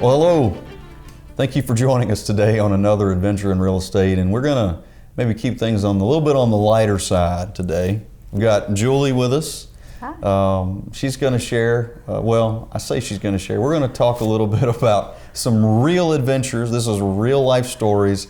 Well, hello. Thank you for joining us today on another adventure in real estate, and we're gonna maybe keep things on a little bit on the lighter side today. We've got Julie with us. Hi. She's gonna share, well, I say she's gonna share, we're gonna talk a little bit about some real adventures. This is real life stories,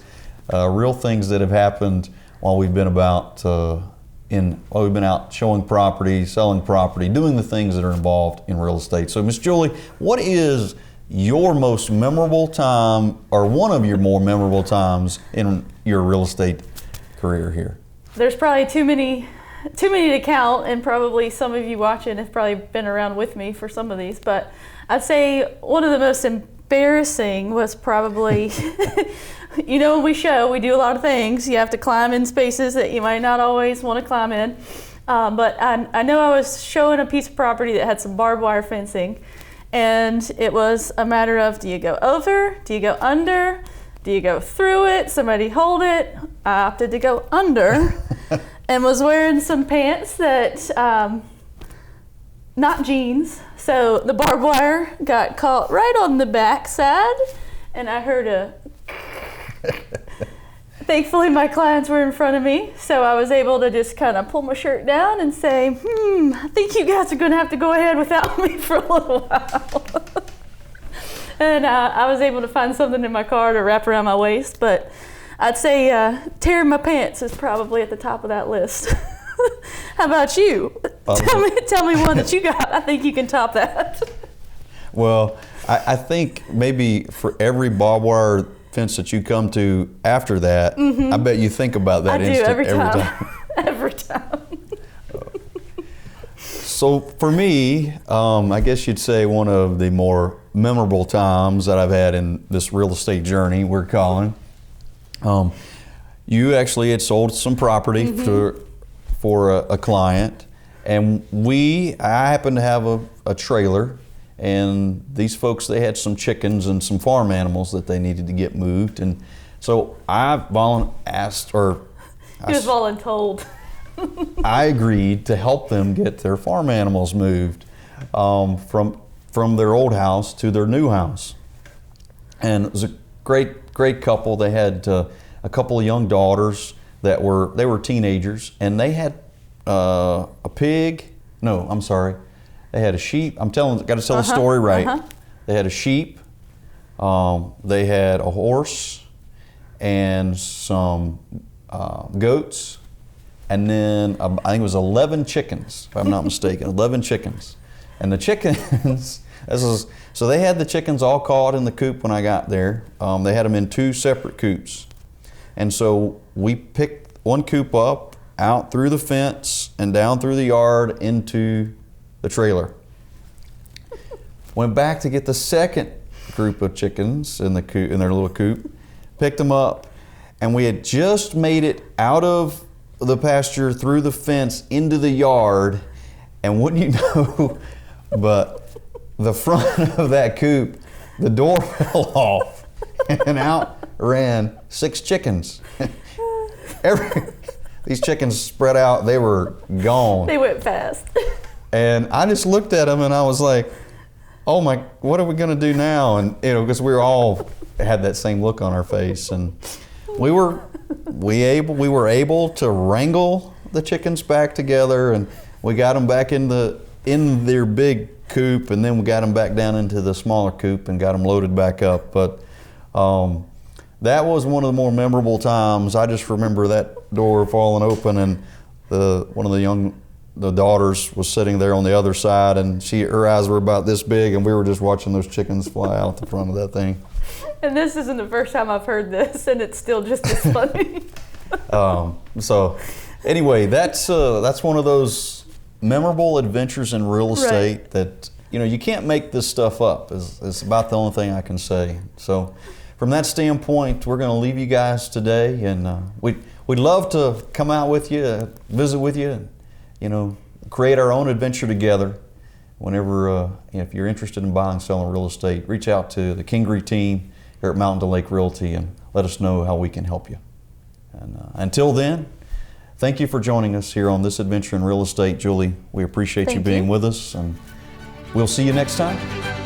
real things that have happened while we've been about while we've been out showing property, selling property, doing the things that are involved in real estate. So Miss Julie, what is your most memorable time, or one of your more memorable times in your real estate career here? There's probably too many to count, and probably some of you watching have probably been around with me for some of these, but I'd say one of the most embarrassing was probably, you know, when we do a lot of things. You have to climb in spaces that you might not always want to climb in. But I know I was showing a piece of property that had some barbed wire fencing, and it was a matter of, do you go over, do you go under, do you go through it, somebody hold it? I opted to go under and was wearing some pants that, not jeans. So the barbed wire got caught right on the back side, and I heard a Thankfully my clients were in front of me, so I was able to just kind of pull my shirt down and say, I think you guys are gonna have to go ahead without me for a little while. And I was able to find something in my car to wrap around my waist, but I'd say tearing my pants is probably at the top of that list. How about you? Tell me one that you got. I think you can top that. Well, I think maybe for every barbed wire fence that you come to after that, I bet you think about that every time. Every time. So for me, I guess you'd say one of the more memorable times that I've had in this real estate journey we're calling. You actually had sold some property for a client, and I happened to have a trailer, and these folks, they had some chickens and some farm animals that they needed to get moved, and so I voluntold. I agreed to help them get their farm animals moved from their old house to their new house. And it was a great couple. They had a couple of young daughters that were teenagers, and they had a pig. No, I'm sorry. They had a sheep. Got to tell the story right. They had a sheep. They had a horse and some goats. And then I think it was 11 chickens, if I'm not mistaken, 11 chickens. And the chickens, so they had the chickens all caught in the coop when I got there. They had them in 2 separate coops. And so we picked one coop up, out through the fence and down through the yard into the trailer. Went back to get the second group of chickens in their little coop, picked them up, and we had just made it out of the pasture through the fence into the yard, and wouldn't you know, but the front of that coop, the door fell off, and out ran 6 chickens. These chickens spread out, they were gone. They went fast. And I just looked at them and I was like, oh my, what are we gonna do now? And because we all had that same look on our face, and we were able to wrangle the chickens back together, and we got them back in their big coop, and then we got them back down into the smaller coop and got them loaded back up. But that was one of the more memorable times. I just remember that door falling open, and one of the daughters was sitting there on the other side, and her eyes were about this big, and we were just watching those chickens fly out the front of that thing. And this isn't the first time I've heard this, and it's still just as funny. So anyway, that's one of those memorable adventures in real estate that you can't make this stuff up. It's about the only thing I can say. So from that standpoint, we're going to leave you guys today, and we'd love to come out with you, visit with you, and create our own adventure together. Whenever if you're interested in buying, selling real estate, reach out to the Kingery team here at Mountain to Lake Realty and let us know how we can help you. And until then, thank you for joining us here on this adventure in real estate. Julie, we appreciate you being with us, and we'll see you next time.